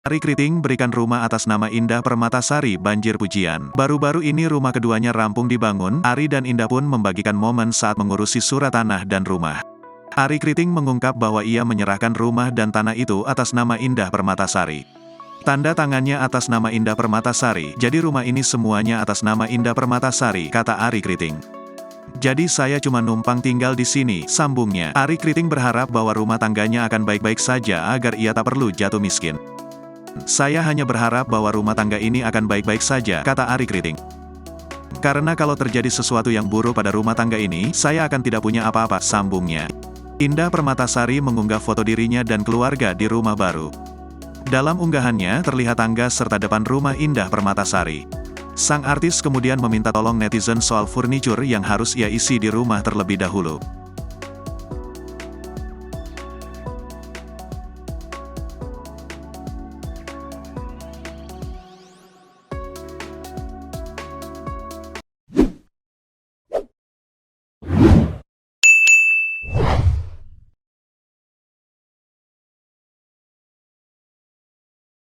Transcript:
Ari Kriting berikan rumah atas nama Indah Permatasari banjir pujian. Baru-baru ini rumah keduanya rampung dibangun, Ari dan Indah pun membagikan momen saat mengurusi surat tanah dan rumah. Ari Kriting mengungkap bahwa ia menyerahkan rumah dan tanah itu atas nama Indah Permatasari. Tanda tangannya atas nama Indah Permatasari, jadi rumah ini semuanya atas nama Indah Permatasari, kata Ari Kriting. Jadi saya cuma numpang tinggal di sini, sambungnya. Ari Kriting berharap bahwa rumah tangganya akan baik-baik saja agar ia tak perlu jatuh miskin. Saya hanya berharap bahwa rumah tangga ini akan baik-baik saja, kata Ari Kriting. Karena kalau terjadi sesuatu yang buruk pada rumah tangga ini, saya akan tidak punya apa-apa, sambungnya. Indah Permatasari mengunggah foto dirinya dan keluarga di rumah baru. Dalam unggahannya, terlihat tangga serta depan rumah Indah Permatasari. Sang artis kemudian meminta tolong netizen soal furnitur yang harus ia isi di rumah terlebih dahulu.